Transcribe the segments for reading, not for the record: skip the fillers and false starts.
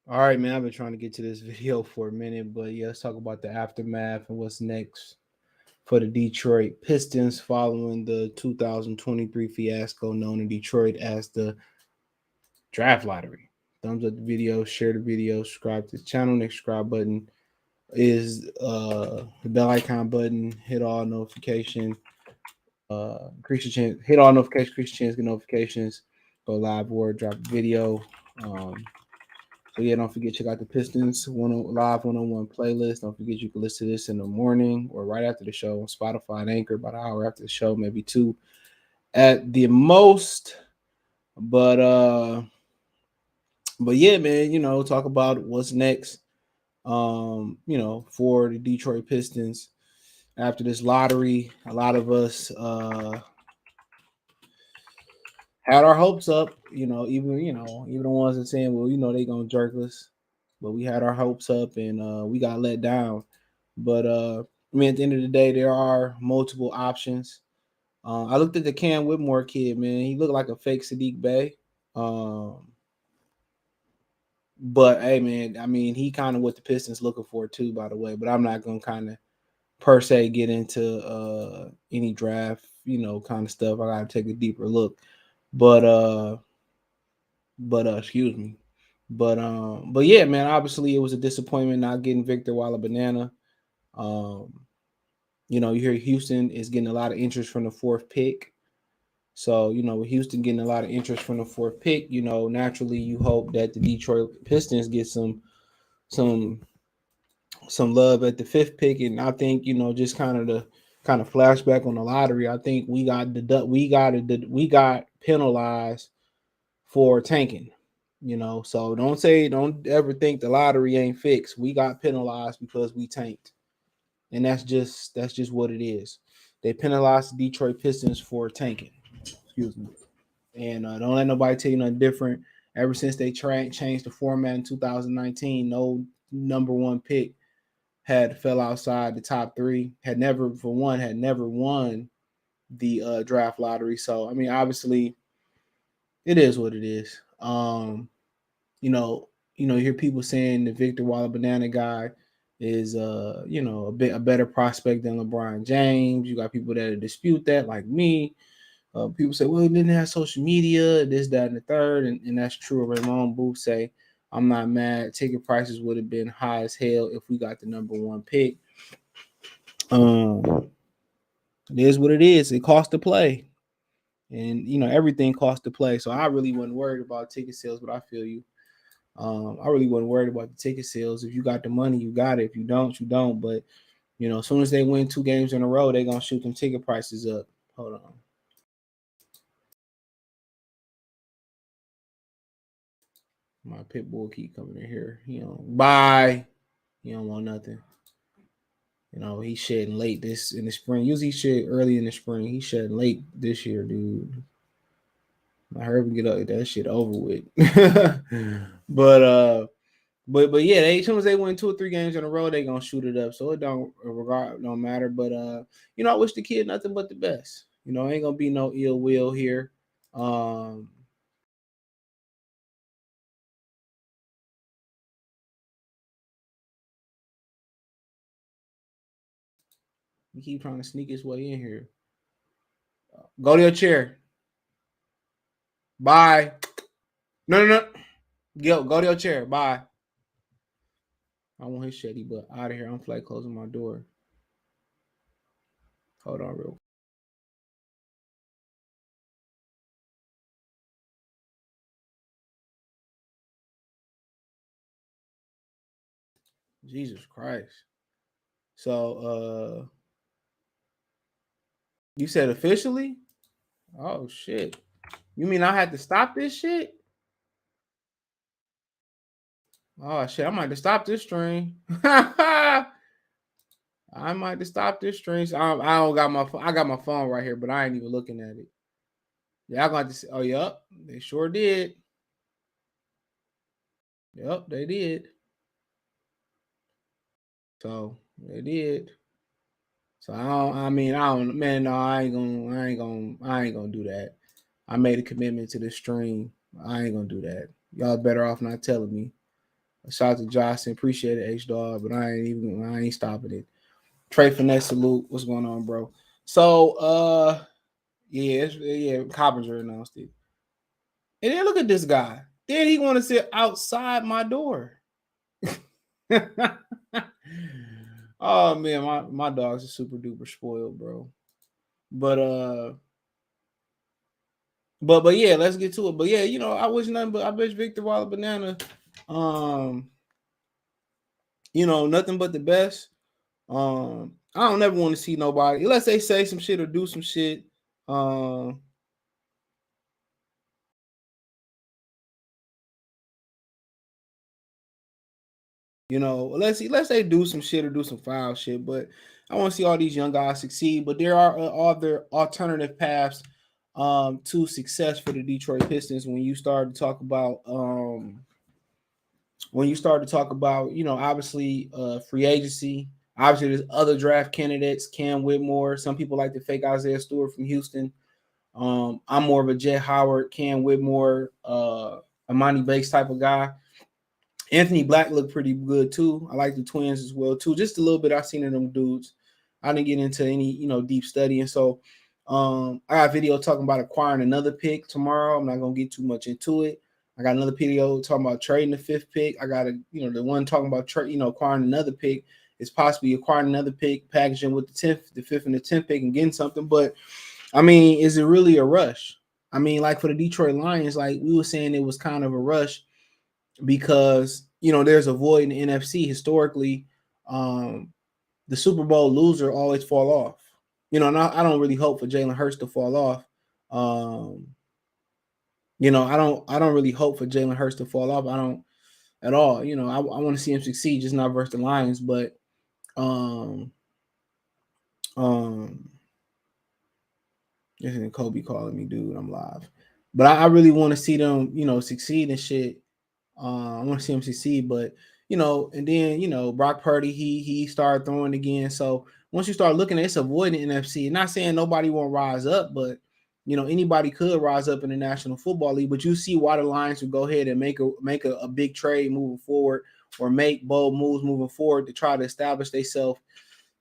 All right, man. I've been trying to get to this video for a minute, but yeah, let's talk about the aftermath and what's next for the Detroit Pistons following the 2023 fiasco known in Detroit as the draft lottery. Thumbs up the video, share the video, subscribe to the channel. Next subscribe button is the bell icon button. Hit all notification. Increase your chance. Hit all notifications. Increase your chance. Get notifications. Go live or drop a video. So yeah, don't forget check out the Pistons live one-on-one playlist. Don't forget you can listen to this in the morning or right after the show on Spotify and Anchor, about an hour after the show, maybe two at the most. But uh, but yeah, man, talk about what's next. For the Detroit Pistons after this lottery. A lot of us had our hopes up. Even the ones that saying, well, they gonna jerk us, but we had our hopes up and we got let down. But at the end of the day, there are multiple options. I looked at the Cam Whitmore kid, man. He looked like a fake Sadiq Bey. But hey, man, I mean, he kind of what the Pistons looking for too, by the way. But I'm not gonna kind of per se get into any draft, kind of stuff. I gotta take a deeper look. But excuse me. But yeah, man. Obviously, it was a disappointment not getting Victor Wembanyama. Um, you hear Houston is getting a lot of interest from the fourth pick. So, with Houston getting a lot of interest from the fourth pick, naturally you hope that the Detroit Pistons get some some love at the fifth pick. And I think, just kind of flashback on the lottery, I think we got penalized for tanking. So don't ever think the lottery ain't fixed. We got penalized because we tanked. And that's just what it is. They penalized the Detroit Pistons for tanking. Excuse me. And don't let nobody tell you nothing different. Ever since they changed the format in 2019, no number one pick had fell outside the top three. Had never won the draft lottery. So I mean, obviously, it is what it is. You know, you hear people saying the Victor Wembanyama guy is a better prospect than LeBron James. You got people that dispute that, like me. People say, well, he didn't have social media, this, that, and the third, and that's true. Ramon Booth say, I'm not mad. Ticket prices would have been high as hell if we got the number one pick. Um, it is what it is. It costs to play, and everything costs to play. So I really wasn't worried about ticket sales, but I feel you. I really wasn't worried about the ticket sales. If you got the money, you got it. If you don't, you don't. But as soon as they win 2 games in a row, they're gonna shoot them ticket prices up. Hold on. My pit bull keep coming in here. Bye. He don't want nothing. He's shedding late this in the spring. Usually he shed early in the spring. He's shedding late this year, dude. I heard him get that shit over with. but yeah, as soon as they win 2 or 3 games in a row, they gonna shoot it up. So it don't matter. But I wish the kid nothing but the best. Ain't gonna be no ill will here. Um, he keep trying to sneak his way in here. Go to your chair. Bye. No. Go to your chair. Bye. I want his shitty butt out of here. I'm flat closing my door. Hold on, real. Jesus Christ. So, you said officially? Oh shit. You mean I had to stop this shit? Oh shit, I might have to stop this stream. I might have to stop this stream. So I don't got my phone. I got my phone right here, but I ain't even looking at it. Yeah, I got to see. Oh, yep. They sure did. Yep, they did. So they did. So I don't man, no, I ain't gonna do that. I made a commitment to this stream. I ain't gonna do that. Y'all better off not telling me. Shout out to Johnson. Appreciate it, H Dog, but I ain't stopping it. Trey Finesse salute. What's going on, bro? So yeah, Coppinger announced it. And then look at this guy. Then he want to sit outside my door. Oh man, my dogs are super duper spoiled, bro. But yeah, let's get to it. But yeah, I wish nothing but I wish Victor Waller Banana, nothing but the best. I don't ever want to see nobody unless they say some shit or do some shit. Let's say do some shit or do some foul shit. But I want to see all these young guys succeed. But there are other alternative paths to success for the Detroit Pistons when you start to talk about obviously free agency. Obviously, there's other draft candidates, Cam Whitmore. Some people like to fake Isaiah Stewart from Houston. I'm more of a Jet Howard, Cam Whitmore, Amani Bates type of guy. Anthony Black looked pretty good too. I like the Twins as well too. Just a little bit I've seen of them dudes. I didn't get into any deep study, and so I got a video talking about acquiring another pick tomorrow. I'm not gonna get too much into it. I got another video talking about trading the 5th pick. I got the one talking about acquiring another pick. It's possibly acquiring another pick, packaging with the 10th, the 5th, and the 10th pick and getting something. But I mean, is it really a rush? I mean, like for the Detroit Lions, like we were saying, it was kind of a rush because there's a void in the NFC historically. The Super Bowl loser always fall off. And I don't really hope for Jalen Hurts to fall off. I don't really hope for Jalen Hurts to fall off. I don't at all. I want to see him succeed, just not versus the Lions. But isn't Kobe calling me, dude? I'm live. But I really want to see them, succeed and shit. I want to see him succeed, but and then Brock Purdy, he started throwing again. So once you start looking at it's avoiding NFC, not saying nobody won't rise up, but anybody could rise up in the National Football League. But you see why the Lions would go ahead and make a big trade moving forward, or make bold moves moving forward to try to establish themselves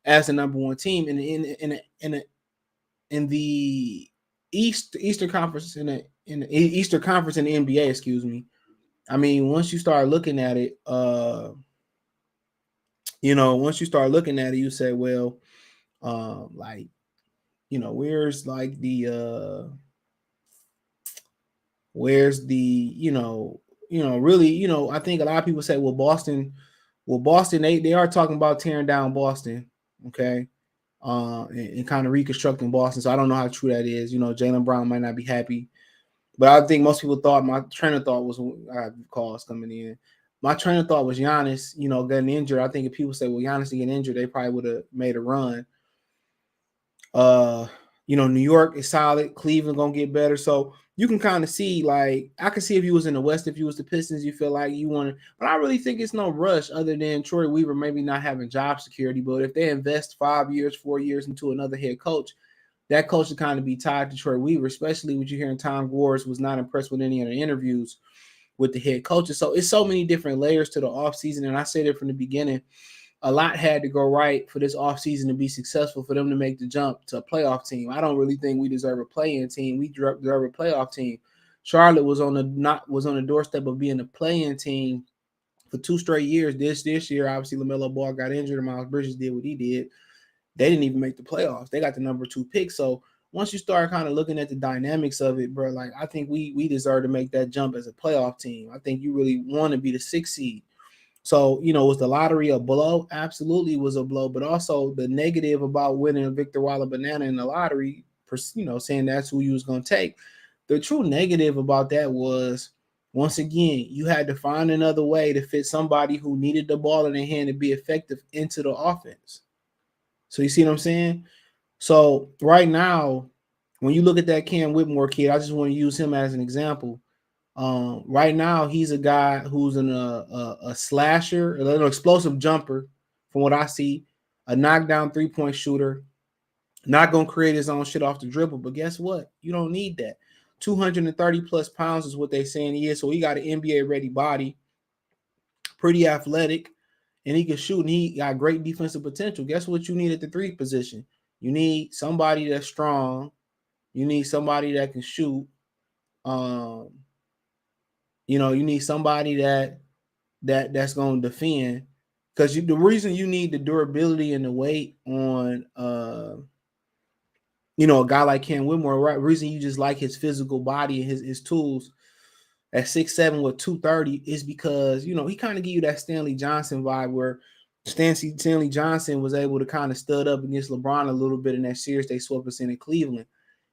as the number one team in the Eastern Conference in the Eastern Conference in the NBA. Excuse me. I mean, once you start looking at it, once you start looking at it, you say, well, where's like the really, I think a lot of people say, well, Boston, they are talking about tearing down Boston, okay, and kind of reconstructing Boston. So I don't know how true that is. Jaylen Brown might not be happy. But I think most people thought, my train of thought was, I have calls coming in. My train of thought was Giannis, getting injured. I think if people say, well, Giannis to get injured, they probably would have made a run. New York is solid. Cleveland gonna get better. So you can kind of see, like, I can see if you was in the West, if you was the Pistons, you feel like you want to. But I really think it's no rush other than Troy Weaver maybe not having job security. But if they invest 5 years, 4 years into another head coach, that coach would kind of be tied to Troy Weaver, especially what you hearing Tom Gores was not impressed with any of the interviews with the head coaches. So it's so many different layers to the offseason. And I said it from the beginning, a lot had to go right for this offseason to be successful, for them to make the jump to a playoff team. I don't really think we deserve a play-in team. We deserve a playoff team. Charlotte was on the doorstep of being a play-in team for 2 straight years. This year, obviously, LaMelo Ball got injured and Miles Bridges did what he did. They didn't even make the playoffs. They got the number 2 pick. So once you start kind of looking at the dynamics of it, bro, like I think we deserve to make that jump as a playoff team. I think you really want to be the 6th seed. So, was the lottery a blow? Absolutely was a blow. But also the negative about winning Victor Waller Banana in the lottery, saying that's who you was going to take. The true negative about that was, once again, you had to find another way to fit somebody who needed the ball in their hand to be effective into the offense. So you see what I'm saying? So right now, when you look at that Cam Whitmore kid, I just want to use him as an example. Right now, he's a guy who's a slasher, an explosive jumper, from what I see, a knockdown 3-point shooter, not going to create his own shit off the dribble. But guess what? You don't need that. 230 plus pounds is what they're saying he is. So he got an NBA ready body. pretty athletic, and he can shoot, and he got great defensive potential. Guess what you need at the 3 position? You need somebody that's strong. You need somebody that can shoot. Um, you need somebody that's going to defend, because the reason you need the durability and the weight on a guy like Cam Whitmore, right? Reason you just like his physical body and his tools at 6'7" with 230 is because he kind of give you that Stanley Johnson vibe, where Stanley Johnson was able to kind of stud up against LeBron a little bit in that series they swept us in Cleveland.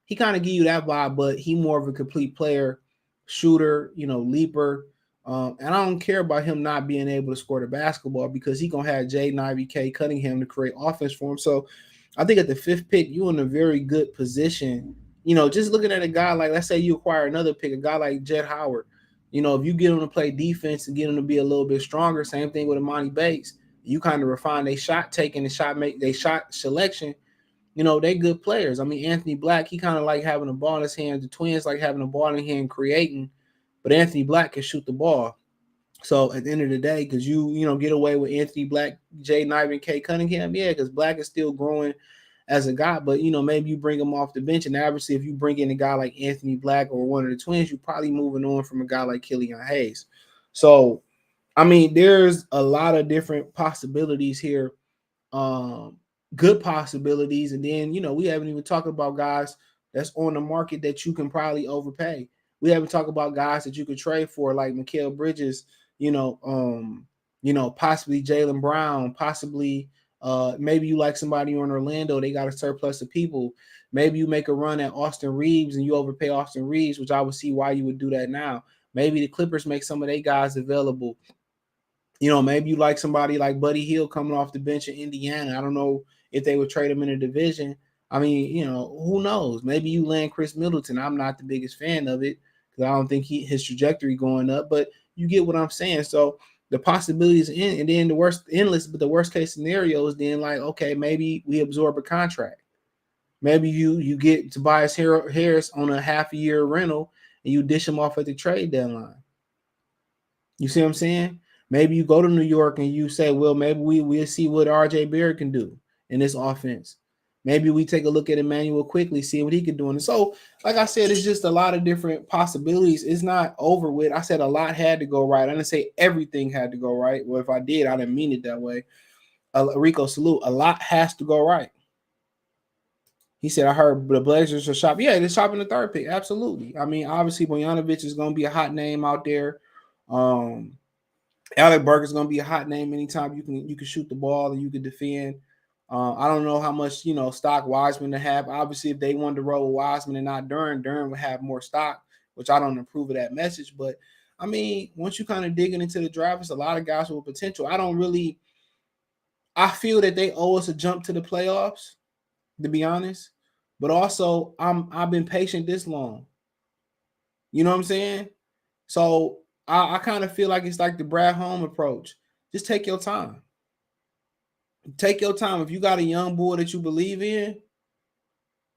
He kind of give you that vibe, but he more of a complete player, shooter, leaper. And I don't care about him not being able to score the basketball, because he gonna have Jaden Ivey, K Cunningham to create offense for him. So I think at the 5th pick, you're in a very good position. Just looking at a guy like, let's say you acquire another pick, a guy like Jett Howard. If you get him to play defense and get him to be a little bit stronger, same thing with Imani Bates. You kind of refine their shot taking and they shot selection. They good players. I mean, Anthony Black, he kind of like having a ball in his hand. The Twins like having a ball in hand creating, but Anthony Black can shoot the ball. So at the end of the day, because you get away with Anthony Black, Jaden Ivey, and K Cunningham, yeah, because Black is still growing as a guy, but maybe you bring him off the bench, and obviously if you bring in a guy like Anthony Black or one of the Twins, you're probably moving on from a guy like Killian Hayes. So I mean, there's a lot of different possibilities here, good possibilities, and then we haven't even talked about guys that's on the market that you can probably overpay. We haven't talked about guys that you could trade for, like Mikal Bridges, possibly Jaylen Brown, possibly maybe you like somebody on Orlando, they got a surplus of people. Maybe you make a run at Austin Reeves and you overpay Austin Reeves, which I would see why you would do that now. Maybe the Clippers make some of their guys available. Maybe you like somebody like Buddy Hield coming off the bench in Indiana. I don't know if they would trade him in a division. I mean, who knows? Maybe you land Chris Middleton. I'm not the biggest fan of it because I don't think his trajectory going up, but you get what I'm saying. So the possibilities in, and then the worst endless, but the worst case scenario is then like, okay, maybe we absorb a contract. Maybe you get Tobias Harris on a half-a-year rental and you dish him off at the trade deadline. You see what I'm saying? Maybe you go to New York and you say, well, maybe we'll see what RJ Barrett can do in this offense. Maybe we take a look at Emmanuel quickly, see what he can do. And so, like I said, it's just a lot of different possibilities. It's not over with. I said a lot had to go right. I didn't say everything had to go right. Well, if I did, I didn't mean it that way. Rico, salute. A lot has to go right. He said, I heard the Blazers are shopping. Yeah, they're shopping the 3rd pick. Absolutely. I mean, obviously, Bojanovic is going to be a hot name out there. Alec Burks is going to be a hot name anytime you can shoot the ball and you can defend. I don't know how much stock Wiseman to have. Obviously, if they wanted to roll with Wiseman and not Duren would have more stock, which I don't approve of that message. But I mean, once you kind of digging into the draft, it's a lot of guys with potential. I feel that they owe us a jump to the playoffs, to be honest. But also, I've been patient this long. You know what I'm saying? So I kind of feel like it's like the Brad Holmes approach. Just take your time. Take your time. If you got a young boy that you believe in,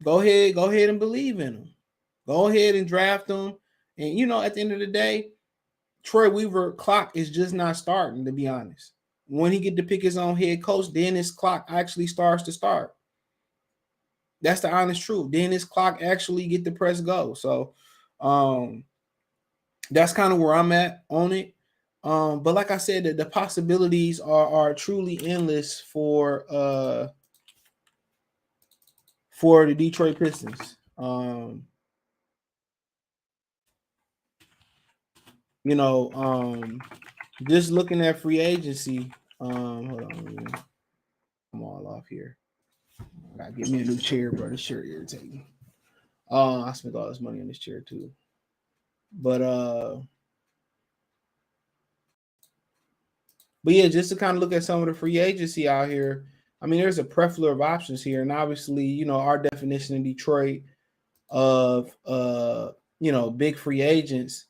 go ahead and believe in him. Go ahead and draft him. And at the end of the day, Troy Weaver clock is just not starting, to be honest. When he get to pick his own head coach, then his clock actually starts to start. That's the honest truth. Then his clock actually get the press go. So that's kind of where I'm at on it. But like I said, the possibilities are truly endless for the Detroit Pistons. Just looking at free agency. Hold on, I'm all off here. I gotta get me a new chair, bro. This chair irritating. I spent all this money on this chair too. But yeah, just to kind of look at some of the free agency out here. I mean, there's a plethora of options here, and obviously, our definition in Detroit of big free agents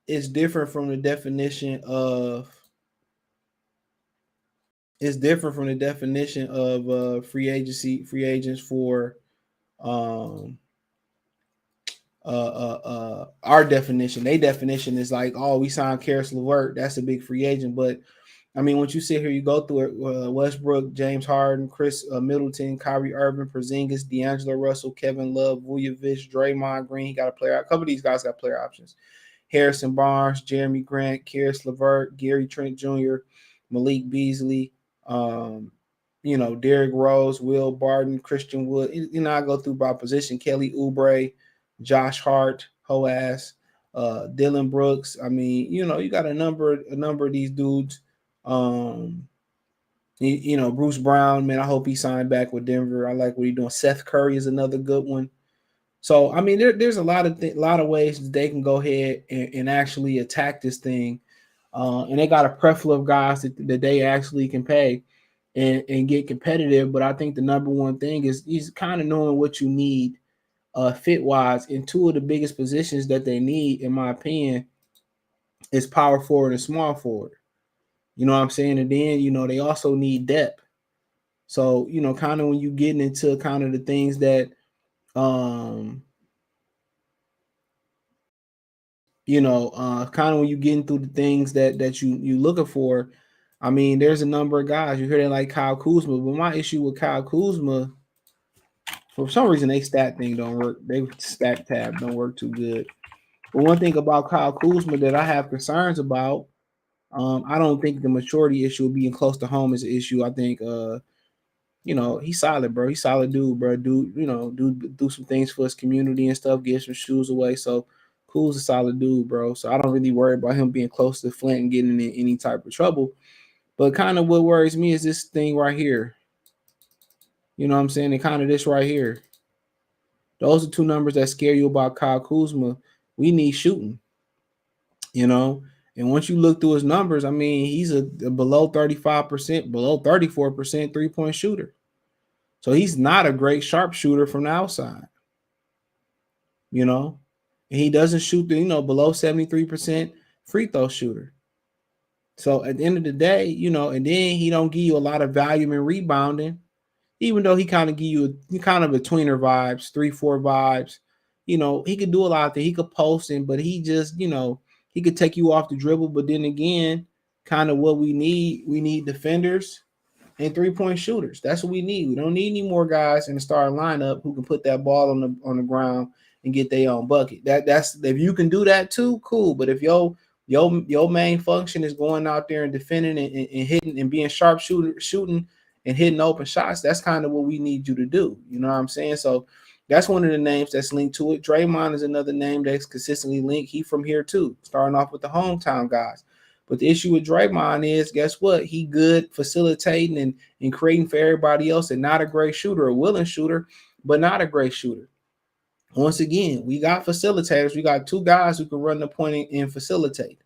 is different from the definition of free agents for our definition. Their definition is like, oh, we signed Karis LeVert, that's a big free agent. But I mean, once you sit here, you go through it. Westbrook, James Harden, Chris Middleton, Kyrie Irving, Porzingis, D'Angelo Russell, Kevin Love, Vujovic, Draymond Green. He got a player. A couple of these guys got player options. Harrison Barnes, Jeremy Grant, Karis LeVert, Gary Trent Jr., Malik Beasley, um, Derrick Rose, Will Barton, Christian Wood. I go through by position. Kelly Oubre, Josh Hart, Hoas, Dylan Brooks. I mean, you got a number of these dudes. Um, Bruce Brown, man, I hope he signed back with Denver. I like what he's doing. Seth Curry is another good one. So I mean, there's a lot of ways that they can go ahead and actually attack this thing, and they got a plethora of guys that they actually can pay and get competitive. But I think the number one thing is kind of knowing what you need fit wise. And two of the biggest positions that they need, in my opinion, is power forward and small forward. You know what I'm saying? And then they also need depth. So kind of when you getting into kind of the things that um kind of when you get into the things that you looking for. I mean, there's a number of guys you hear that like Kyle Kuzma, but my issue with Kyle Kuzma, for some reason, they stat thing don't work. They stat tab don't work too good. But one thing about Kyle Kuzma that I have concerns about, I don't think the maturity issue of being close to home is an issue. I think he's solid, bro. He's solid dude, bro. Dude, do some things for his community and stuff, give some shoes away. So Cool's a solid dude, bro. So I don't really worry about him being close to Flint and getting in any type of trouble. But kind of what worries me is this thing right here. You know what I'm saying? And kind of this right here. Those are two numbers that scare you about Kyle Kuzma. We need shooting, you know. And once you look through his numbers, I mean, he's a below 35%, below 34% three-point shooter. So he's not a great sharpshooter from the outside, you know. And he doesn't shoot below 73% free throw shooter. So at the end of the day, and then he don't give you a lot of value in rebounding, even though he kind of give you kind of a tweener vibes, 3-4 vibes. He could do a lot of things. He could post in, but he just, he could take you off the dribble. But then again, kind of what we need defenders and 3-point shooters. That's what we need. We don't need any more guys in the starting lineup who can put that ball on the ground and get their own bucket. That's if you can do that too, cool. But if your main function is going out there and defending and hitting and being shooting and hitting open shots, that's kind of what we need you to do. You know what I'm saying? So that's one of the names that's linked to it. Draymond is another name that's consistently linked. He from here too, starting off with the hometown guys. But the issue with Draymond is, guess what? He good facilitating and creating for everybody else, and not a great shooter, a willing shooter, but not a great shooter. Once again, we got facilitators. We got two guys who can run the point and facilitate.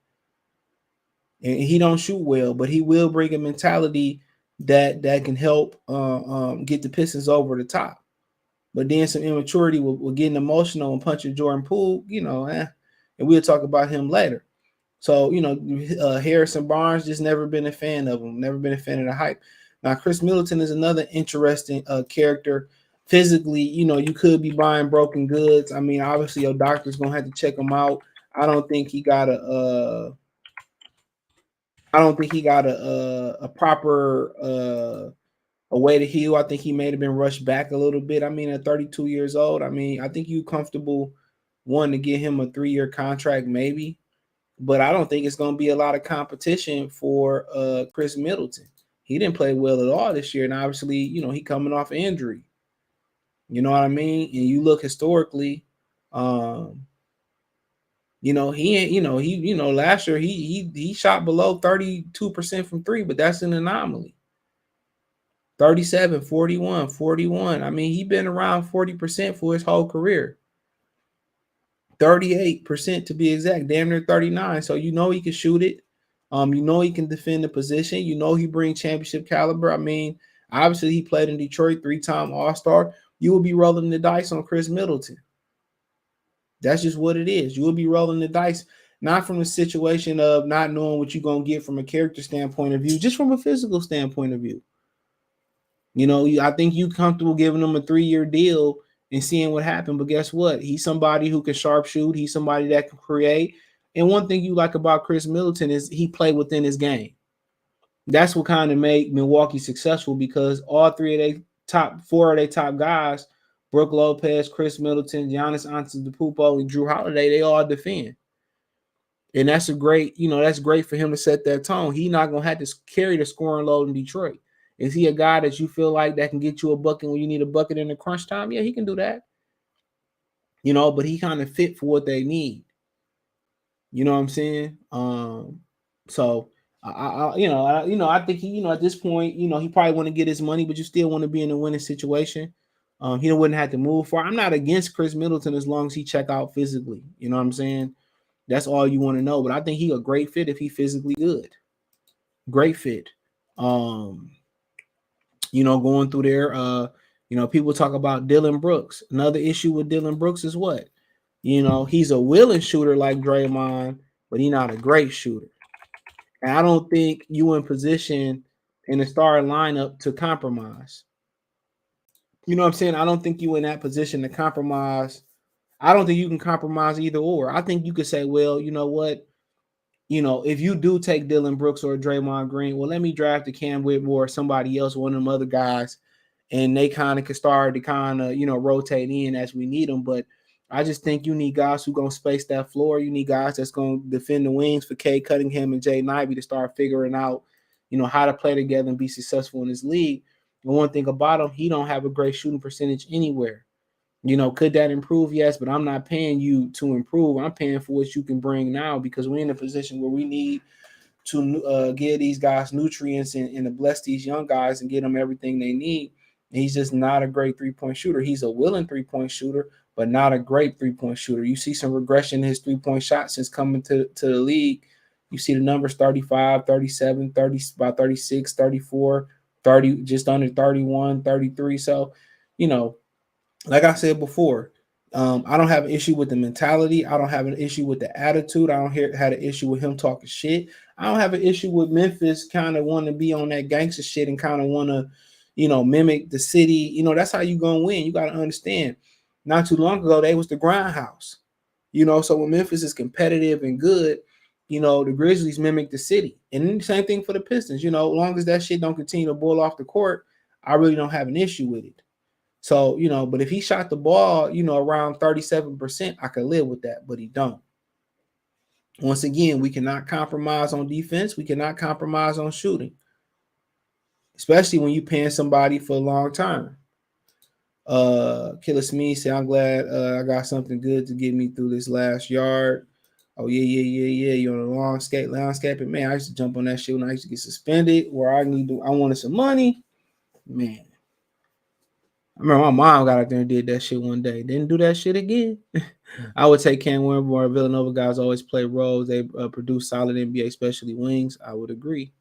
And he don't shoot well, but he will bring a mentality that can help get the Pistons over the top. But then some immaturity with getting emotional and punching Jordan Poole, and we'll talk about him later. So, Harrison Barnes, just never been a fan of him, never been a fan of the hype. Now, Chris Middleton is another interesting character. Physically, you could be buying broken goods. I mean, obviously, your doctor's going to have to check him out. I don't think he got a proper a way to heal. I think he may have been rushed back a little bit. I mean, at 32 years old, I mean, I think you comfortable one to get him a 3-year contract, maybe. But I don't think it's going to be a lot of competition for Chris Middleton. He didn't play well at all this year, and obviously, he coming off injury. You know what I mean? And you look historically, last year he shot below 32% from three, but that's an anomaly. 37, 41, 41. I mean, he been around 40% for his whole career. 38% to be exact, damn near 39. So he can shoot it. He can defend the position. He brings championship caliber. I mean, obviously he played in Detroit, 3-time All-Star. You will be rolling the dice on Chris Middleton. That's just what it is. You will be rolling the dice, not from a situation of not knowing what you're going to get from a character standpoint of view, just from a physical standpoint of view. I think you comfortable giving him a 3-year deal and seeing what happened. But guess what? He's somebody who can sharpshoot. He's somebody that can create. And one thing you like about Chris Middleton is he played within his game. That's what kind of made Milwaukee successful because all three of their top four of their top guys, Brook Lopez, Chris Middleton, Giannis Antetokounmpo, and Drew Holiday, they all defend. And that's a great, that's great for him to set that tone. He's not gonna have to carry the scoring load in Detroit. Is he a guy that you feel like that can get you a bucket when you need a bucket in the crunch time? Yeah, he can do that. But he kind of fit for what they need. You know what I'm saying? So I think he, at this point, he probably want to get his money, but you still want to be in a winning situation. He wouldn't have to move for. I'm not against Chris Middleton as long as he check out physically. You know what I'm saying? That's all you want to know. But I think he a great fit if he physically good. Great fit. Um, going through there. People talk about Dylan Brooks. Another issue with Dylan Brooks is what? He's a willing shooter like Draymond, but he's not a great shooter. And I don't think you in position in the starting lineup to compromise. You know what I'm saying? I don't think you in that position to compromise. I don't think you can compromise either or. I think you could say, well, you know what? If you do take Dylan Brooks or Draymond Green, well, let me draft a Cam Whitmore or somebody else, one of them other guys, and they kind of can start to kind of, rotate in as we need them. But I just think you need guys who going to space that floor. You need guys that's going to defend the wings for Cade Cunningham and Jay Ivey to start figuring out, how to play together and be successful in this league. And one thing about him, he don't have a great shooting percentage anywhere. Could that improve? Yes, but I'm not paying you to improve. I'm paying for what you can bring now because we're in a position where we need to give these guys nutrients and to bless these young guys and get them everything they need. And he's just not a great three-point shooter. He's a willing three-point shooter, but not a great three-point shooter. You see some regression in his three-point shot since coming to the league. You see the numbers 35, 37, 30, about 36, 34, 30, just under 31, 33. So, like I said before, I don't have an issue with the mentality. I don't have an issue with the attitude. I don't have an issue with him talking shit. I don't have an issue with Memphis kind of wanting to be on that gangster shit and kind of want to, mimic the city. That's how you gonna win. You got to understand. Not too long ago, they was the grindhouse. So when Memphis is competitive and good, the Grizzlies mimic the city. And the same thing for the Pistons. As long as that shit don't continue to boil off the court, I really don't have an issue with it. So, but if he shot the ball, around 37%, I could live with that, but he don't. Once again, we cannot compromise on defense. We cannot compromise on shooting, especially when you're paying somebody for a long term. Killer Smith said, I'm glad I got something good to get me through this last yard. Oh, yeah. You're on a landscaping. Man, I used to jump on that shit when I used to get suspended where I wanted some money. Man. I remember my mom got out there and did that shit one day. Didn't do that shit again. I would take Cam Whitmore. Villanova guys always play roles. They produce solid NBA, especially wings. I would agree.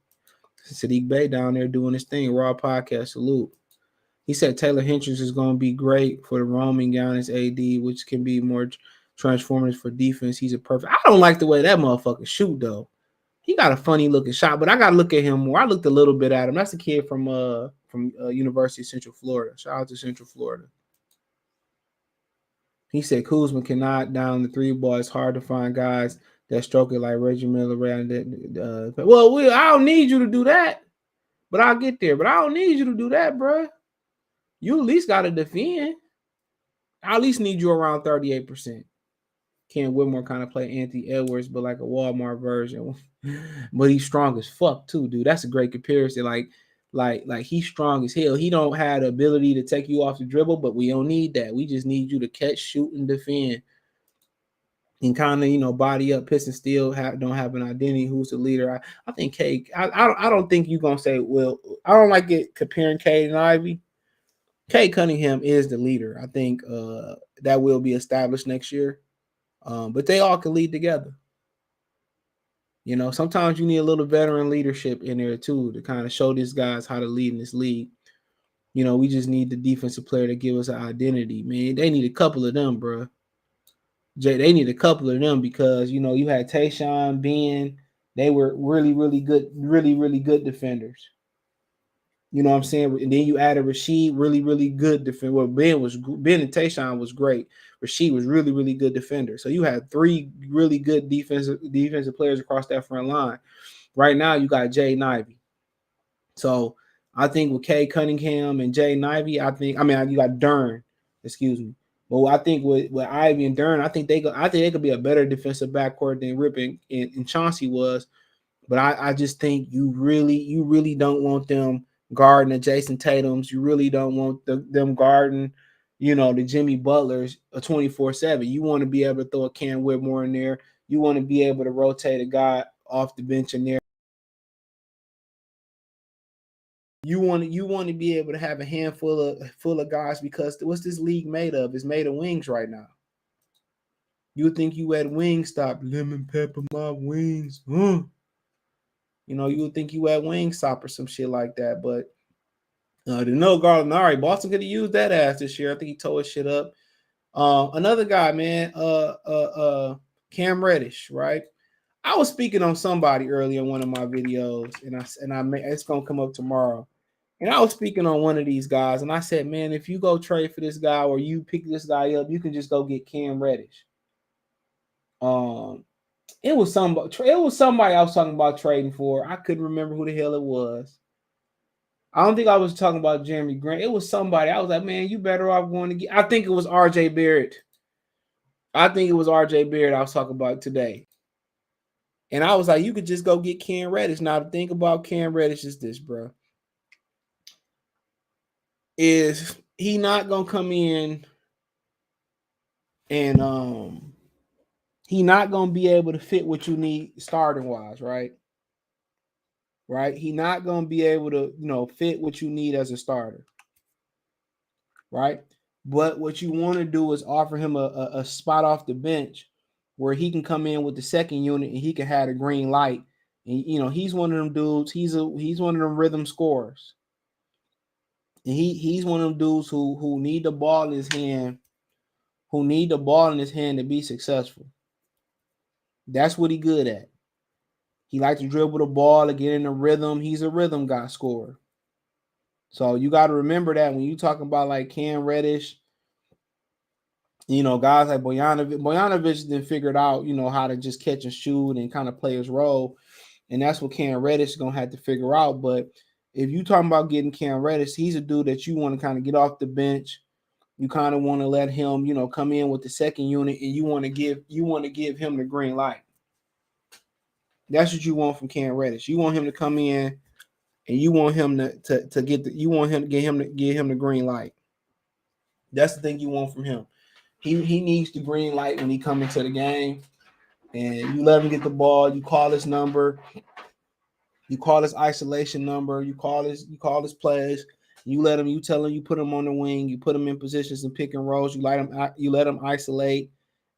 Sadiq Bey down there doing his thing. Raw podcast, salute. He said Taylor Hendricks is going to be great for the roaming Giannis AD, which can be more transformative for defense. He's a perfect. I don't like the way that motherfucker shoot though. He got a funny looking shot, but I got to look at him more. I looked a little bit at him. That's a kid from University of Central Florida. Shout out to Central Florida. He said Kuzma can knock down the three ball. It's hard to find guys that stroke it like Reggie Miller. I don't need you to do that, but I'll get there. But I don't need you to do that, bro. You at least got to defend. I at least need you around 38%. Ken Whitmore kind of play Anthony Edwards, but like a Walmart version. But he's strong as fuck too, dude. That's a great comparison. Like he's strong as hell. He don't have the ability to take you off the dribble, but we don't need that. We just need you to catch, shoot, and defend. And kind of, body up. Pistons still don't have an identity. Who's the leader? I think Cade. I don't think you're gonna say, well, I don't like it comparing Cade and Ivy. Cade Cunningham is the leader. I think that will be established next year. But they all can lead together. Sometimes you need a little veteran leadership in there too to kind of show these guys how to lead in this league. We just need the defensive player to give us an identity, man. They need a couple of them, bro. They need a couple of them because you had Tayshaun, Ben. They were really, really good, really good defenders. You know what I'm saying? And then you added Rasheed, really, really good defender. Well, Ben and Tayshaun was great. Rasheed was really, really good defender. So you had three really good defensive players across that front line. Right now, you got Jay Ivey. So I think with Kay Cunningham and Jay Ivy, you got Dern, excuse me. But I think with Ivy and Dern, I think they could be a better defensive backcourt than Rip and Chauncey was. But I just think you really don't want them guarding the Jason Tatums. You really don't want them guarding, the Jimmy Butlers a 24/7. You want to be able to throw a Cam Whitmore in there. You want to be able to rotate a guy off the bench in there. You want to be able to have a handful of guys, because what's this league made of? It's made of wings right now. You think you at Wingstop, lemon pepper my wings. You would think you at Wingstop or some shit like that. But the no Gallinari, Boston could have used that ass this year. I think he tore his shit up. Another guy, man, Cam Reddish, right? I was speaking on somebody earlier in one of my videos, and it's gonna come up tomorrow. And I was speaking on one of these guys, and I said, man, if you go trade for this guy or you pick this guy up, you can just go get Cam Reddish. It was somebody I was talking about trading for. I couldn't remember who the hell it was. I don't think I was talking about Jeremy Grant. It was somebody. I was like, man, you better off going to get. I think it was RJ Barrett. I was talking about today. And I was like, you could just go get Cam Reddish. Now, the thing about Cam Reddish is this, bro. Is he not gonna come in and he not gonna be able to fit what you need starting wise, right? Right? He not gonna be able to, fit what you need as a starter. Right? But what you want to do is offer him a spot off the bench where he can come in with the second unit and he can have a green light. And he's one of them dudes. He's one of them rhythm scorers. And he's one of them dudes who need the ball in his hand, to be successful. That's what he good at. He likes to dribble the ball to get in the rhythm. He's a rhythm guy scorer. So you got to remember that when you talk about like Cam Reddish, guys like Bojanovic then figured out, how to just catch and shoot and kind of play his role. And that's what Cam Reddish is going to have to figure out. But if you talking about getting Cam Reddish, he's a dude that you want to kind of get off the bench. You kind of want to let him, come in with the second unit, and you want to give him the green light. That's what you want from Cam Reddish. You want him to come in, and you want him to get him the green light. That's the thing you want from him. He needs the green light when he come into the game, and you let him get the ball. You call his number. You call his isolation number. You call his plays. You tell him, you put him on the wing. You put him in positions and pick and rolls. You let him isolate,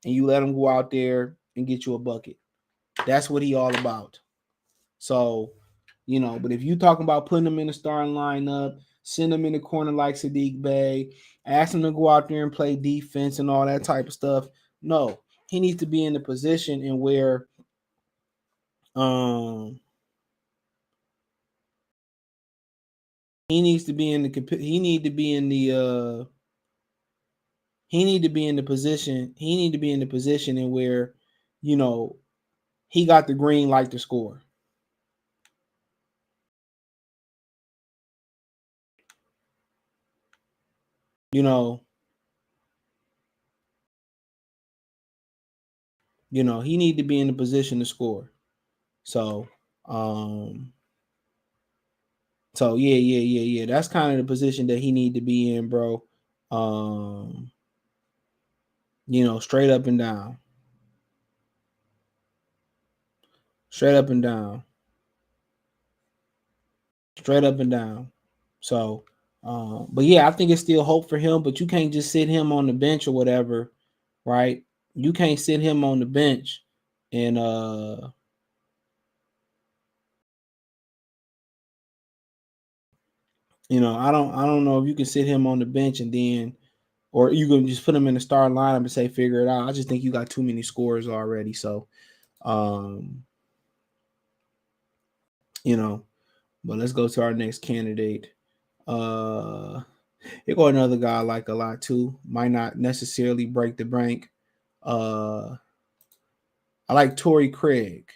and you let him go out there and get you a bucket. That's what he all about. So, but if you talking about putting him in the starting lineup, send him in the corner like Sadiq Bey, ask him to go out there and play defense and all that type of stuff. No, he needs to be in the position and where he needs to be in the position and where he got the green light to score. He need to be in the position to score. So yeah. That's kind of the position that he need to be in, bro. Straight up and down. Straight up and down. So, but yeah, I think it's still hope for him, but you can't just sit him on the bench or whatever, right? You can't sit him on the bench and I don't know if you can sit him on the bench and then, or you can just put him in the starting lineup and say figure it out. I just think you got too many scores already. So, but let's go to our next candidate. Here go another guy I like a lot too. Might not necessarily break the bank. I like Torrey Craig.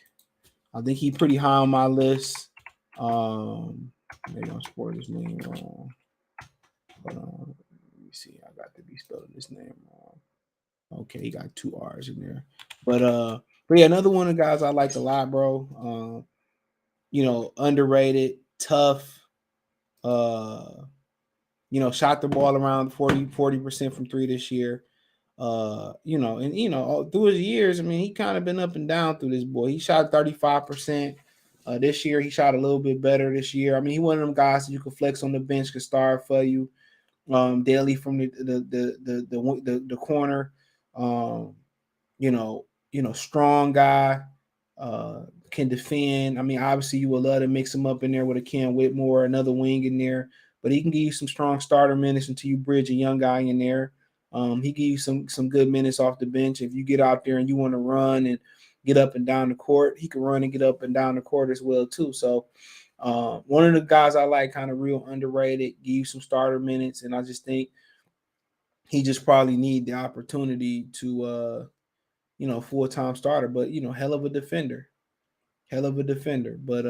I think he's pretty high on my list. Maybe I'm spelling his name wrong. Hold on. Let me see. I got to be spelling his name wrong. Okay, he got two R's in there. But yeah, another one of the guys I like a lot, bro. Underrated, tough. Uh, shot the ball around 40% from three this year. Through his years, I mean, he kind of been up and down through this boy. He shot 35%. This year, he shot a little bit better this year. I mean, he one of them guys that you could flex on the bench, could start for you. Daily from the corner. Um, strong guy, can defend. I mean, obviously you would love to mix him up in there with a Cam Whitmore, another wing in there, but he can give you some strong starter minutes until you bridge a young guy in there. He give you some good minutes off the bench. If you get out there and you want to run and get up and down the court, he can run and get up and down the court as well too. So one of the guys I like, kind of real underrated, give you some starter minutes, and I just think he just probably need the opportunity to full-time starter, but hell of a defender. Hell of a defender. But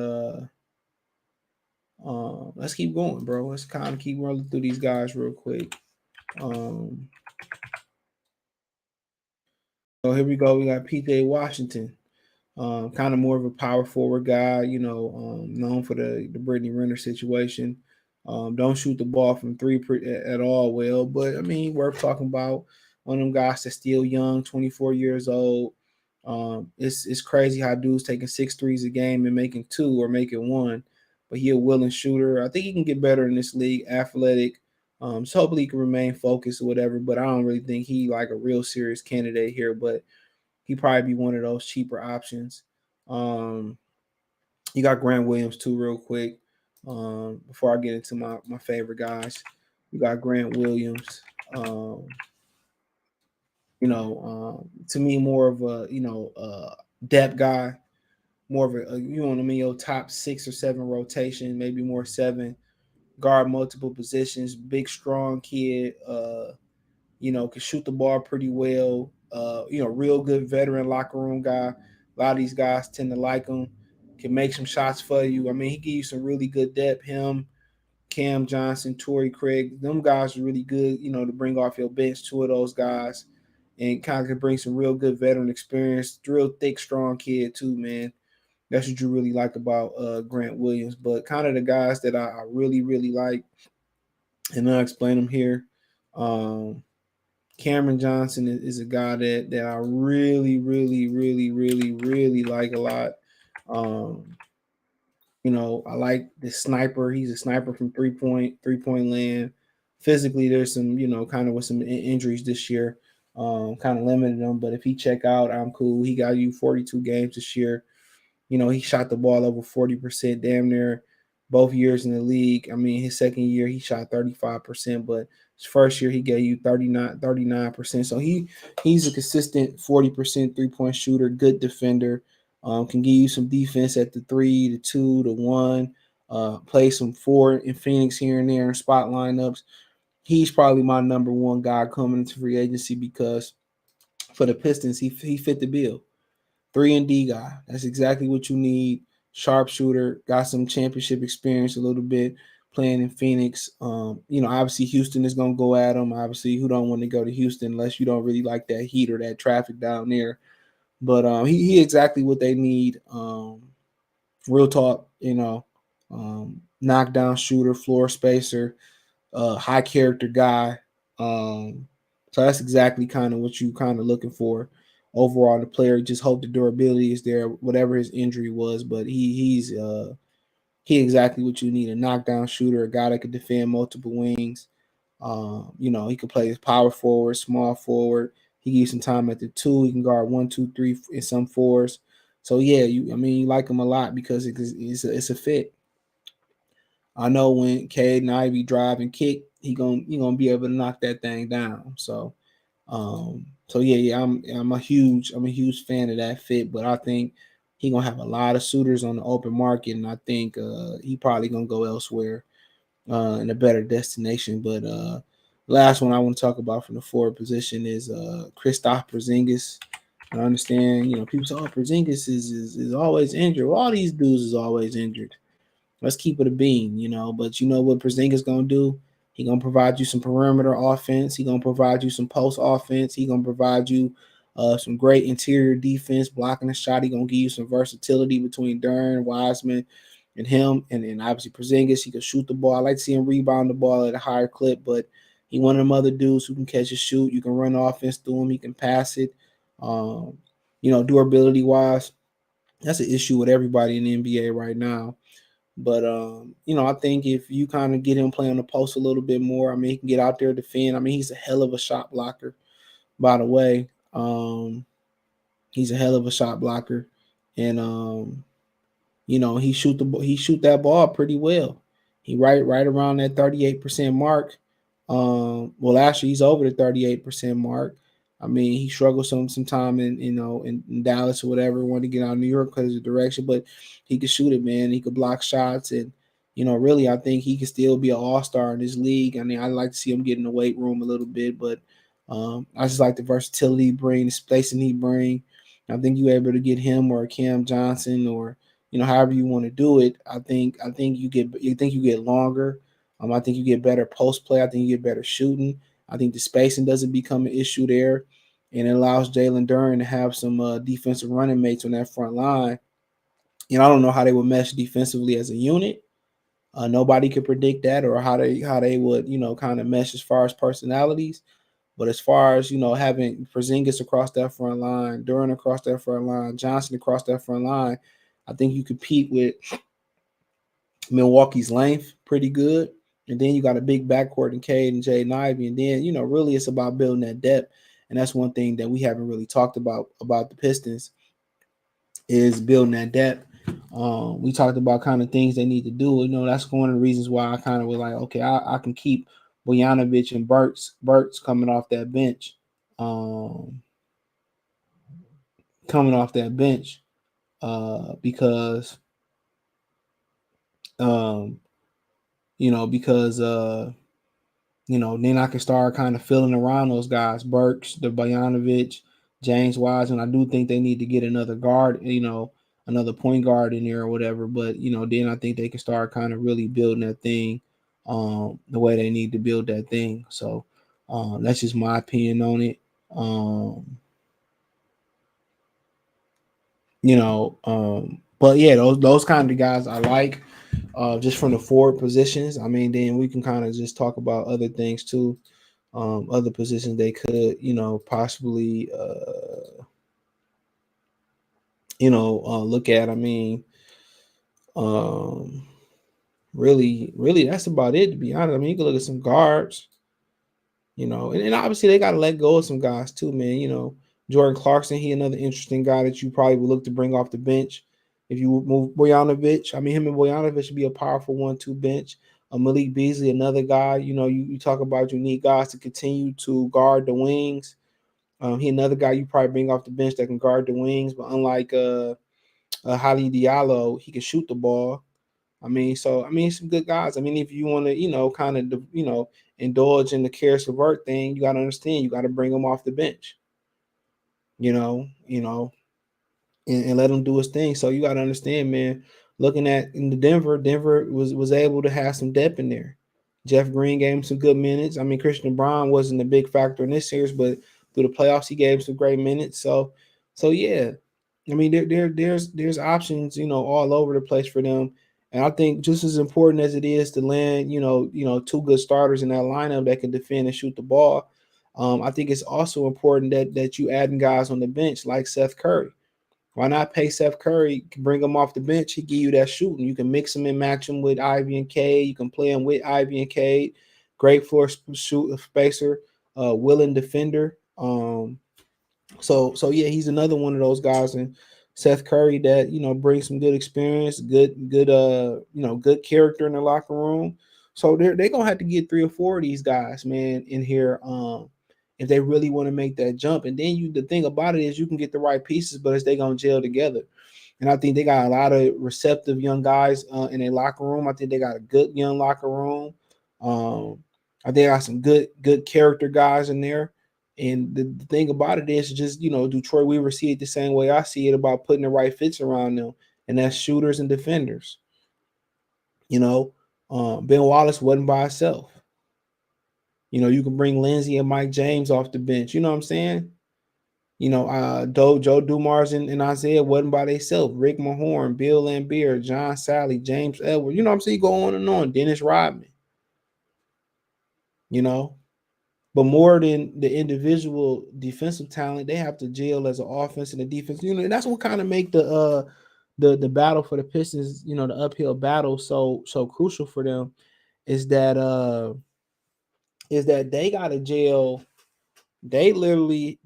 let's keep going, bro. Let's kind of keep rolling through these guys real quick. So here we go. We got PJ Washington. Kind of more of a power forward guy, known for the Brittany Renner situation. Don't shoot the ball from three at all well, but I mean, worth talking about. One of them guys that's still young, 24 years old. It's crazy how dudes taking 6 threes a game and making 2 or making 1, but he a willing shooter. I think he can get better in this league. Athletic. So hopefully he can remain focused or whatever. But I don't really think he like a real serious candidate here. But he probably be one of those cheaper options. You got Grant Williams too, real quick. Before I get into my favorite guys, you got Grant Williams. To me, more of a depth guy, more of a your top 6 or 7 rotation, maybe more 7. Guard multiple positions, big strong kid. Can shoot the ball pretty well. Real good veteran locker room guy. A lot of these guys tend to like him. Can make some shots for you. I mean, he gives you some really good depth. Him, Cam Johnson, Torrey Craig, them guys are really good, to bring off your bench, 2 of those guys, and kind of can bring some real good veteran experience. Real thick, strong kid too, man. That's what you really like about Grant Williams. But kind of the guys that I really, really like, and I'll explain them here. Cameron Johnson is a guy that I really, really, really, really, really like a lot. Um, I like the sniper. He's a sniper from three point land. Physically, there's some, kind of with some injuries this year, kind of limited him. But if he check out, I'm cool. He got you 42 games this year. He shot the ball over 40%, damn near both years in the league. I mean, his second year he shot 35%, but his first year he gave you 39%. So he's a consistent 40% three-point shooter, good defender. Can give you some defense at the 3, the 2, the 1. Play some 4 in Phoenix here and there in spot lineups. He's probably my number one guy coming into free agency because for the Pistons, he fit the bill. 3-and-D guy. That's exactly what you need. Sharpshooter, got some championship experience a little bit playing in Phoenix. Obviously Houston is gonna go at him. Obviously, who don't want to go to Houston unless you don't really like that heat or that traffic down there. But he exactly what they need. Real talk, knockdown shooter, floor spacer, high character guy. So that's exactly kind of what you kind of looking for overall. The player just hope the durability is there, whatever his injury was. But he exactly what you need: a knockdown shooter, a guy that could defend multiple wings. He could play as power forward, small forward. He gives some time at the 2. He can guard 1, 2, 3 in some 4s. So yeah, you like him a lot because it's a fit. I know when Cade and Ivy drive and kick, he gonna be able to knock that thing down. So yeah, I'm a huge fan of that fit, but I think he gonna have a lot of suitors on the open market, and I think he probably gonna go elsewhere in a better destination. But last one I want to talk about from the forward position is Kristaps Porzingis. I understand, people say, "Oh, Porzingis is always injured." Well, all these dudes is always injured. let's keep it a bean, you know. But you know what Porzingis gonna do? He gonna provide you some perimeter offense. He gonna provide you some post offense. He gonna provide you some great interior defense, blocking the shot. He gonna give you some versatility between Dern, Wiseman, and him, and obviously Porzingis. He can shoot the ball. I like to see him rebound the ball at a higher clip, but he one of them other dudes who can catch a shoot. You can run offense through him. He can pass it. Um, you know, durability wise, that's an issue with everybody in the NBA right now. But you know, I think if you kind of get him playing the post a little bit more, I mean, he can get out there defend. I mean, he's a hell of a shot blocker, by the way. He's a hell of a shot blocker, and you know, he shoot that ball pretty well. He right around that 38% mark. Well, actually, he's over the 38% mark. I mean, he struggled some time in in Dallas or whatever. Wanted to get out of New York because of the direction, but he could shoot it, man. He could block shots, and you know, really, I think he could still be an all star in this league. I mean, I like to see him get in the weight room a little bit, but I just like the versatility he bring, the spacing he bring. I think you're able to get him or Cam Johnson or however you want to do it. I think you get longer. I think you get better post play. I think you get better shooting. I think the spacing doesn't become an issue there, and it allows Jalen Duren to have some defensive running mates on that front line. And I don't know how they would mesh defensively as a unit. Nobody could predict that or how they would kind of mesh as far as personalities. But as far as having Porzingis across that front line, Duran across that front line, Johnson across that front line, I think you compete with Milwaukee's length pretty good. And then you got a big backcourt in Cade and Jaden Ivey. And then, really it's about building that depth. And that's one thing that we haven't really talked about the Pistons is building that depth. We talked about kind of things they need to do. That's one of the reasons why I kind of was like, okay, I can keep Bojanovic and Burks coming off that bench. Um, coming off that bench because um, then I can start kind of filling around those guys, Burks, the Bojanovic, James Wiseman. I do think they need to get another guard, another point guard in there or whatever. But then I think they can start kind of really building that thing the way they need to build that thing. So that's just my opinion on it. But yeah, those kind of guys I like. Just from the forward positions. I mean, then we can kind of just talk about other things too. Other positions they could, possibly, look at. I mean, um, really, that's about it. To be honest, I mean, you can look at some guards, and obviously they got to let go of some guys too, man. Jordan Clarkson, he another interesting guy that you probably would look to bring off the bench if you move Bojanovic. I mean, him and Bojanovic should be a powerful 1-2 bench. Malik Beasley, another guy. You talk about you need guys to continue to guard the wings. He another guy you probably bring off the bench that can guard the wings, but unlike Hali Diallo, he can shoot the ball. Some good guys. I mean, if you want to, kind of, indulge in the Karis LeVert thing, you got to understand you got to bring him off the bench. You know, you know, and let him do his thing. So you got to understand, man. Looking at in the Denver was able to have some depth in there. Jeff Green gave him some good minutes. I mean, Christian Brown wasn't a big factor in this series, but through the playoffs, he gave him some great minutes. So yeah, I mean, there's options, all over the place for them. And I think just as important as it is to land, two good starters in that lineup that can defend and shoot the ball, I think it's also important that you adding guys on the bench like Seth Curry. Why not pay Seth Curry, bring him off the bench? He give you that shooting. You can mix him and match him with Ivy and Cade. You can play him with Ivy and Cade. Great floor shoot spacer, willing defender. So yeah, he's another one of those guys. And Seth Curry that brings some good experience, good character in the locker room. So they're gonna have to get 3 or 4 of these guys, man, in here. If they really want to make that jump. And then the thing about it is you can get the right pieces, but is they gonna gel together? And I think they got a lot of receptive young guys in their locker room. I think they got a good young locker room. I think they got some good character guys in there. And the thing about it is just, Detroit Weaver see it the same way I see it about putting the right fits around them, and that's shooters and defenders. You know, Ben Wallace wasn't by himself. You know, you can bring Lindsey and Mike James off the bench. You know what I'm saying? You know, Joe Dumars and Isaiah wasn't by themselves. Rick Mahorn, Bill Lambier, John Sally, James Edwards. You know what I'm saying? You go on and on. Dennis Rodman. You know, but more than the individual defensive talent, they have to gel as an offense and a defense unit. And that's what kind of make the battle for the Pistons, you know, the uphill battle so crucial for them is that they gotta gel. They literally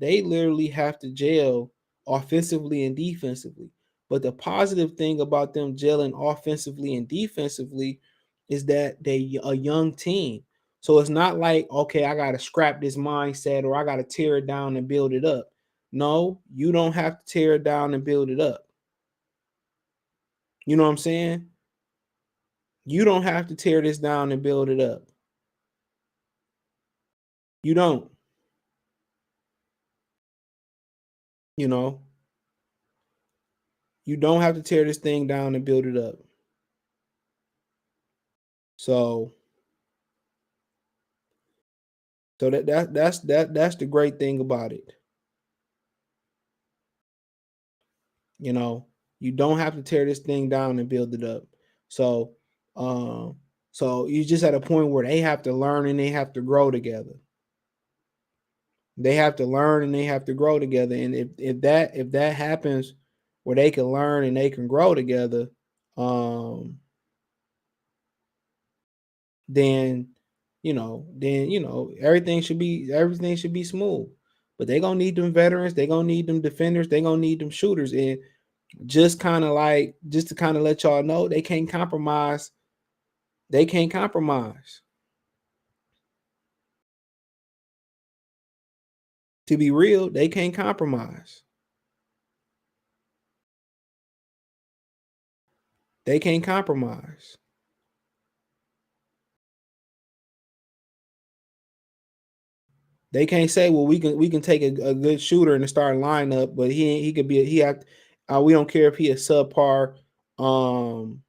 have to gel offensively and defensively. But the positive thing about them gelling offensively and defensively is that they a young team. So it's not like, okay, I gotta scrap this mindset or I gotta tear it down and build it up. No, you don't have to tear it down and build it up. You know what I'm saying? You don't have to tear this down and build it up. You don't, you know, you don't have to tear this thing down and build it up. So that's the great thing about it. You know, you don't have to tear this thing down and build it up. So um so you just at a point where they have to learn and they have to grow together. They have to learn and they have to grow together. And if that happens where they can learn and they can grow together, um then everything should be smooth. But they're gonna need them veterans, they're gonna need them defenders, they're gonna need them shooters. And just to kind of let y'all know, they can't compromise. They can't compromise. To be real, they can't compromise. They can't compromise. They can't say, well, we can take a good shooter in the starting lineup, but he could be he act. We don't care if he a subpar um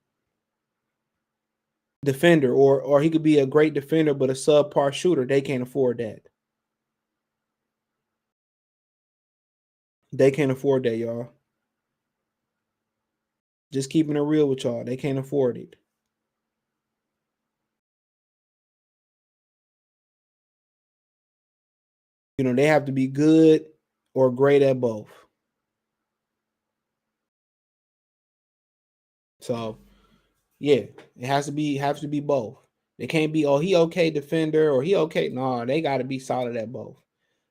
defender, or he could be a great defender but a subpar shooter. They can't afford that. They can't afford that, y'all. Just keeping it real with y'all. They can't afford it. You know, they have to be good or great at both. So yeah, it has to be both. They can't be, oh, he okay defender or he okay. No, they got to be solid at both.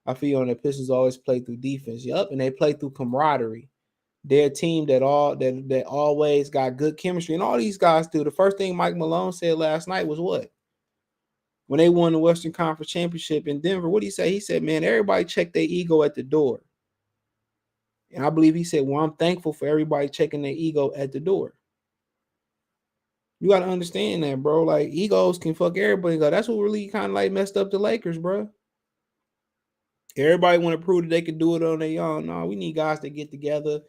I feel on the Pistons always play through defense. Yup, and they play through camaraderie. They're a team that always got good chemistry, and all these guys do. The first thing Mike Malone said last night was what? When they won the Western Conference Championship in Denver, what did he say? He said, "Man, everybody check their ego at the door." And I believe he said, "Well, I'm thankful for everybody checking their ego at the door." You got to understand that, bro. Like, egos can fuck everybody. That's what really kind of like messed up the Lakers, bro. Everybody want to prove that they can do it on their own. No, we need guys that get together,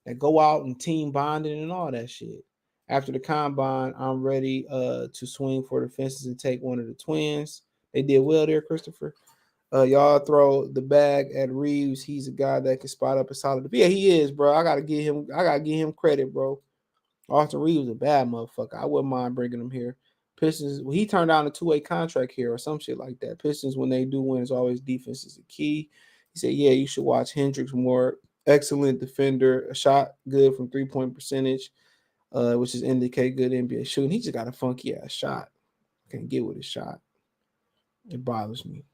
that go out and team bonding and all that shit. After the combine, I'm ready to swing for the fences and take one of the twins. They did well there, Christopher. Y'all throw the bag at Reeves. He's a guy that can spot up a solid. Yeah, he is, bro. I gotta give him credit, bro. Austin Reeves was a bad motherfucker. I wouldn't mind bringing him here. Pistons, well, he turned down a two-way contract here or some shit like that. Pistons, when they do win, it's always defense is the key. He said, yeah, you should watch Hendricks more. Excellent defender, a shot good from three-point percentage, which is indicate good NBA shooting. He just got a funky ass shot. Can't get with his shot. It bothers me.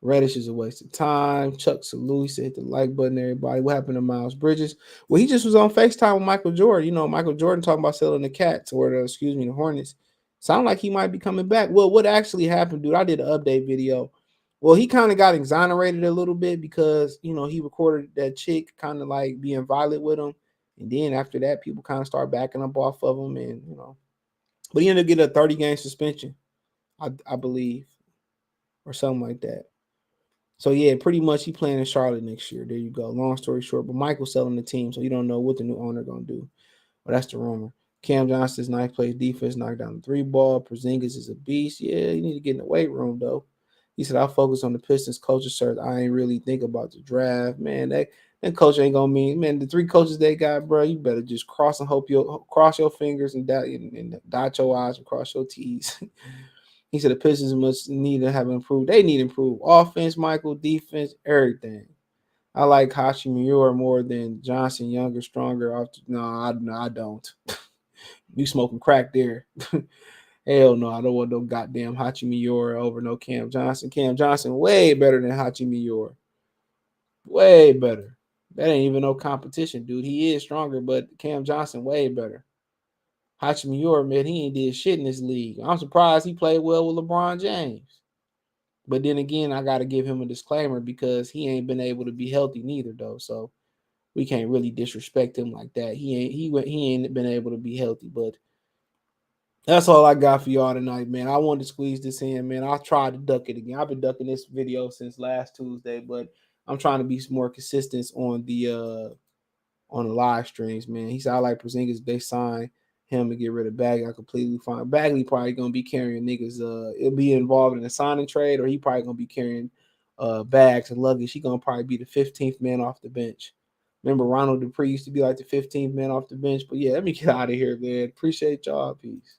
Reddish is a waste of time. Chuck Salute said hit the like button, everybody. What happened to Miles Bridges? Well, he just was on FaceTime with Michael Jordan. You know, Michael Jordan talking about selling the Cats or the Hornets. Sound like he might be coming back. Well, what actually happened, dude? I did an update video. Well, he kind of got exonerated a little bit because, he recorded that chick kind of like being violent with him. And then after that, people kind of start backing up off of him. And, but he ended up getting a 30-game suspension, I believe, or something like that. So yeah, pretty much he playing in Charlotte next year. There you go. Long story short, but Michael's selling the team, so you don't know what the new owner gonna do. But that's the rumor. Cam Johnson's nice, plays defense, knocked down the three ball. Porzingis is a beast. Yeah, you need to get in the weight room though. He said, "I'll focus on the Pistons culture search. I ain't really think about the draft, man. That coach ain't gonna mean, man. The three coaches they got, bro. You better just cross your fingers and dot your eyes and cross your T's." He said the Pistons must need to have improved. They need improved offense, Michael, defense, everything. I like Hachimura more than Johnson, younger, stronger. No, I don't. You smoking crack there. Hell no, I don't want no goddamn Hachi Miura over no Cam Johnson. Cam Johnson way better than Hachi Miura. Way better. That ain't even no competition, dude. He is stronger, but Cam Johnson way better. Hachi Miura, man, he ain't did shit in this league. I'm surprised he played well with LeBron James. But then again, I got to give him a disclaimer because he ain't been able to be healthy neither, though. So we can't really disrespect him like that. He ain't been able to be healthy, but that's all I got for y'all tonight, man. I wanted to squeeze this in, man. I tried to duck it again. I've been ducking this video since last Tuesday, but I'm trying to be more consistent on the live streams, man. He said I like Porzingis. They sign him to get rid of Bagley. I completely fine. Bagley probably gonna be carrying niggas. It'll be involved in a signing trade, or he probably gonna be carrying bags and luggage. He gonna probably be the 15th man off the bench. Remember Ronald Dupree used to be like the 15th man off the bench. But yeah, let me get out of here, man. Appreciate y'all. Peace.